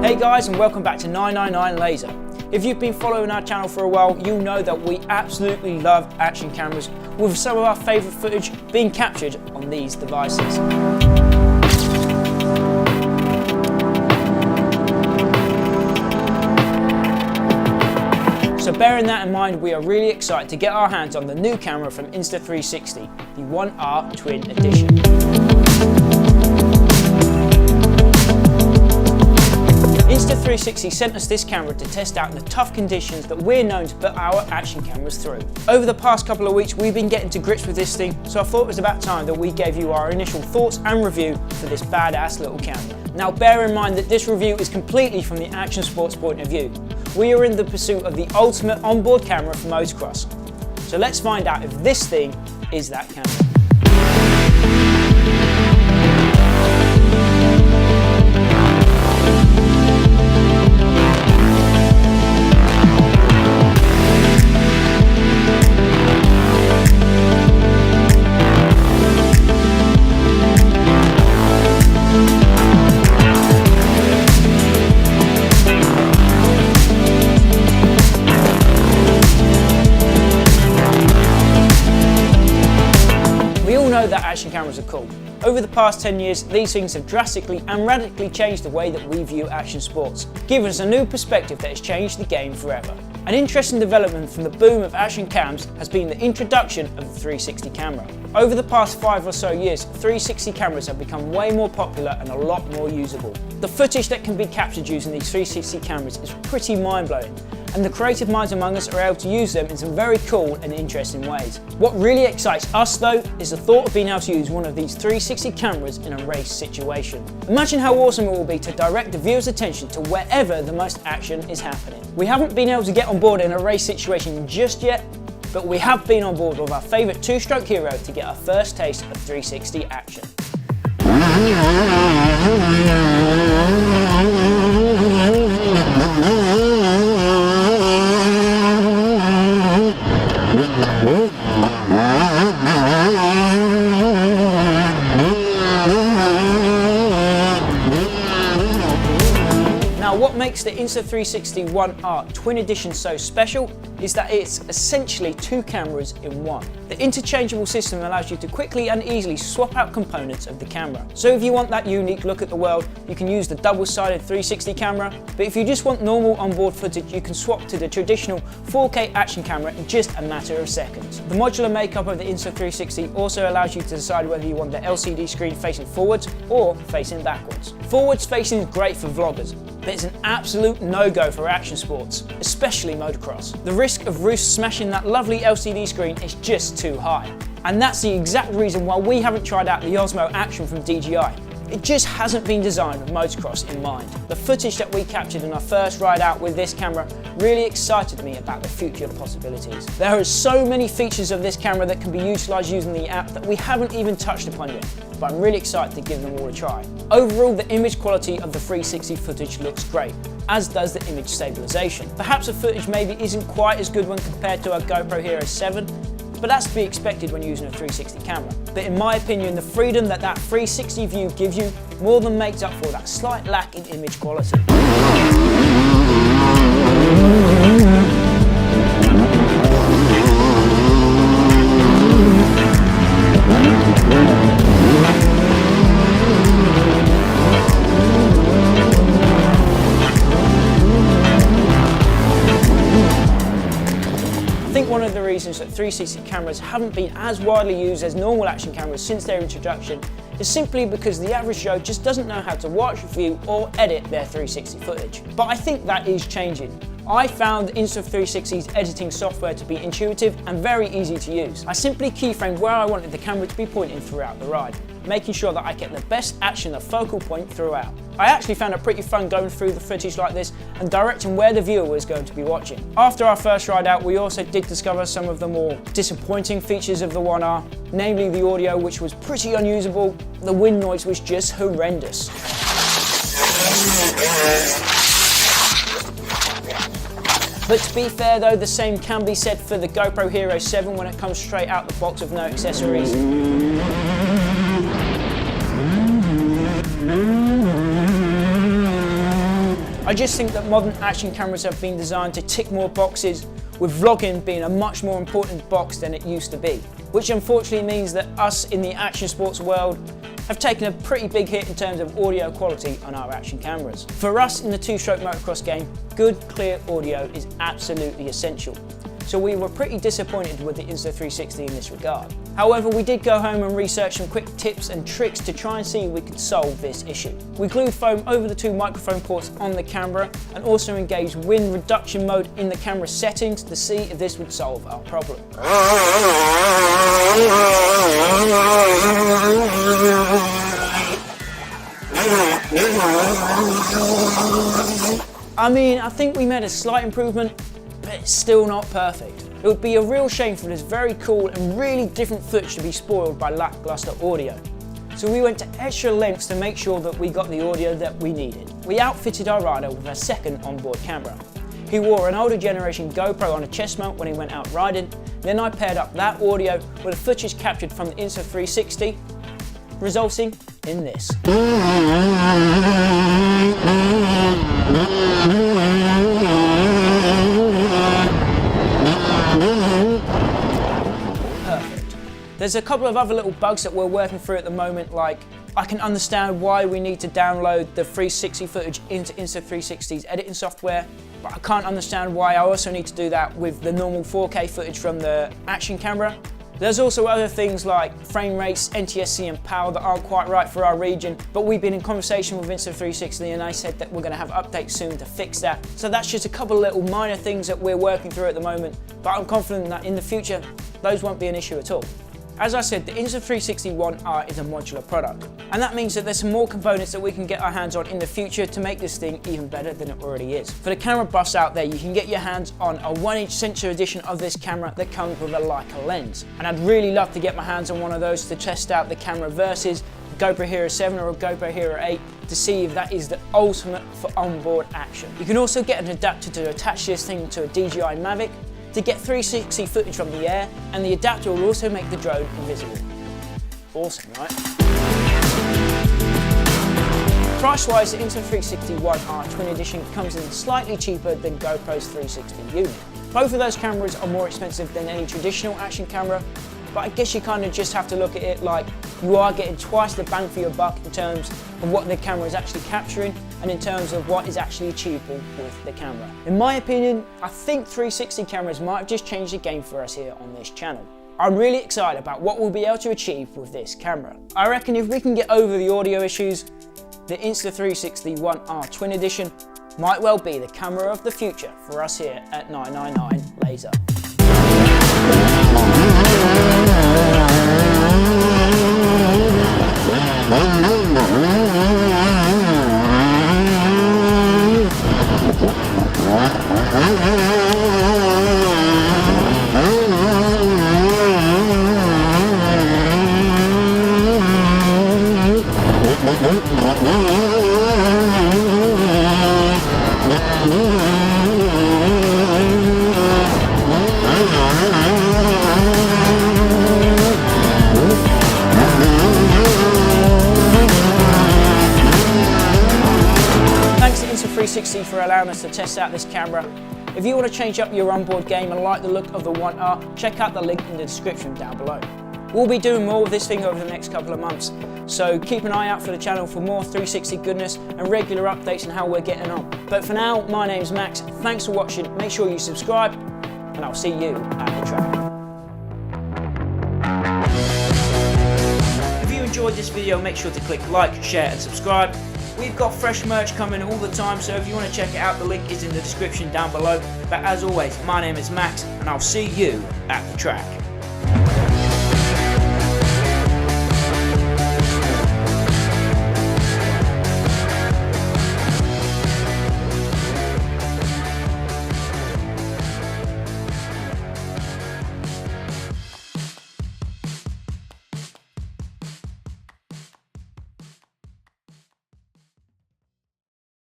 Hey guys, and welcome back to 999 Laser. If you've been following our channel for a while, you'll know that we absolutely love action cameras, with some of our favourite footage being captured on these devices. So bearing that in mind, we are really excited to get our hands on the new camera from Insta360, the One R Twin Edition. Insta360 sent us this camera to test out the tough conditions that we're known to put our action cameras through. Over the past couple of weeks, we've been getting to grips with this thing, so I thought it was about time that we gave you our initial thoughts and review for this badass little camera. Now bear in mind that this review is completely from the action sports point of view. We are in the pursuit of the ultimate onboard camera for motocross. So let's find out if this thing is that camera. That action cameras are cool. Over the past 10 years, these things have drastically and radically changed the way that we view action sports, giving us a new perspective that has changed the game forever. An interesting development from the boom of action cams has been the introduction of the 360 camera. Over the past 5 or so years, 360 cameras have become way more popular and a lot more usable. The footage that can be captured using these 360 cameras is pretty mind-blowing, and the creative minds among us are able to use them in some very cool and interesting ways. What really excites us though is the thought of being able to use one of these 360 cameras in a race situation. Imagine how awesome it will be to direct the viewer's attention to wherever the most action is happening. We haven't been able to get on board in a race situation just yet, but we have been on board with our favourite two-stroke hero to get our first taste of 360 action. Now what makes the Insta360 One R Twin Edition so special is that it's essentially two cameras in one. The interchangeable system allows you to quickly and easily swap out components of the camera. So if you want that unique look at the world, you can use the double-sided 360 camera, but if you just want normal onboard footage, you can swap to the traditional 4K action camera in just a matter of seconds. The modular makeup of the Insta360 also allows you to decide whether you want the LCD screen facing forwards or facing backwards. Forwards facing is great for vloggers, but it's an absolute no-go for action sports, especially motocross. The risk of Roos smashing that lovely LCD screen is just too high. And that's the exact reason why we haven't tried out the Osmo Action from DJI. It just hasn't been designed with motocross in mind. The footage that we captured in our first ride out with this camera really excited me about the future possibilities. There are so many features of this camera that can be utilised using the app that we haven't even touched upon yet, but I'm really excited to give them all a try. Overall, the image quality of the 360 footage looks great, as does the image stabilisation. Perhaps the footage maybe isn't quite as good when compared to our GoPro Hero 7, but that's to be expected when using a 360 camera. But in my opinion, the freedom that 360 view gives you more than makes up for that slight lack in image quality. I think one of the reasons that 360 cameras haven't been as widely used as normal action cameras since their introduction is simply because the average Joe just doesn't know how to watch, view or edit their 360 footage. But I think that is changing. I found Insta360's editing software to be intuitive and very easy to use. I simply keyframed where I wanted the camera to be pointing throughout the ride, making sure that I kept the best action the focal point throughout. I actually found it pretty fun going through the footage like this and directing where the viewer was going to be watching. After our first ride out, we also did discover some of the more disappointing features of the One R, namely the audio, which was pretty unusable. The wind noise was just horrendous. But to be fair though, the same can be said for the GoPro Hero 7 when it comes straight out the box with no accessories. I just think that modern action cameras have been designed to tick more boxes, with vlogging being a much more important box than it used to be, which unfortunately means that us in the action sports world have taken a pretty big hit in terms of audio quality on our action cameras. For us in the two-stroke motocross game, good, clear audio is absolutely essential. So we were pretty disappointed with the Insta360 in this regard. However, we did go home and research some quick tips and tricks to try and see if we could solve this issue. We glued foam over the two microphone ports on the camera and also engaged wind reduction mode in the camera settings to see if this would solve our problem. I mean, I think we made a slight improvement, but it's still not perfect. It would be a real shame for this very cool and really different footage to be spoiled by lackluster audio. So we went to extra lengths to make sure that we got the audio that we needed. We outfitted our rider with a second onboard camera. He wore an older generation GoPro on a chest mount when he went out riding. Then I paired up that audio with the footage captured from the Insta360, resulting in this. Perfect. There's a couple of other little bugs that we're working through at the moment, like I can understand why we need to download the 360 footage into Insta360's editing software, but I can't understand why I also need to do that with the normal 4K footage from the action camera. There's also other things like frame rates, NTSC and power that aren't quite right for our region, but we've been in conversation with Insta360 and they said that we're going to have updates soon to fix that. So that's just a couple of little minor things that we're working through at the moment, but I'm confident that in the future, those won't be an issue at all. As I said, the Insta360 One R is a modular product, and that means that there's some more components that we can get our hands on in the future to make this thing even better than it already is. For the camera buffs out there, you can get your hands on a 1-inch sensor edition of this camera that comes with a Leica lens. And I'd really love to get my hands on one of those to test out the camera versus a GoPro Hero 7 or a GoPro Hero 8 to see if that is the ultimate for onboard action. You can also get an adapter to attach this thing to a DJI Mavic to get 360 footage from the air, and the adapter will also make the drone invisible. Awesome, right? Price-wise, the Insta360 One R Twin Edition comes in slightly cheaper than GoPro's 360 unit. Both of those cameras are more expensive than any traditional action camera, but I guess you kind of just have to look at it like you are getting twice the bang for your buck in terms of what the camera is actually capturing and in terms of what is actually achievable with the camera. In my opinion, I think 360 cameras might have just changed the game for us here on this channel. I'm really excited about what we'll be able to achieve with this camera. I reckon if we can get over the audio issues, the Insta360 One R Twin Edition might well be the camera of the future for us here at 999 Laser. Thanks to Insta360 for allowing us to test out this camera. If you want to change up your onboard game and like the look of the One R, check out the link in the description down below. We'll be doing more with this thing over the next couple of months, so keep an eye out for the channel for more 360 goodness and regular updates on how we're getting on. But for now, my name's Max, thanks for watching, make sure you subscribe, and I'll see you at the track. If you enjoyed this video, make sure to click like, share and subscribe. We've got fresh merch coming all the time, so if you want to check it out, the link is in the description down below. But as always, my name is Max, and I'll see you at the track.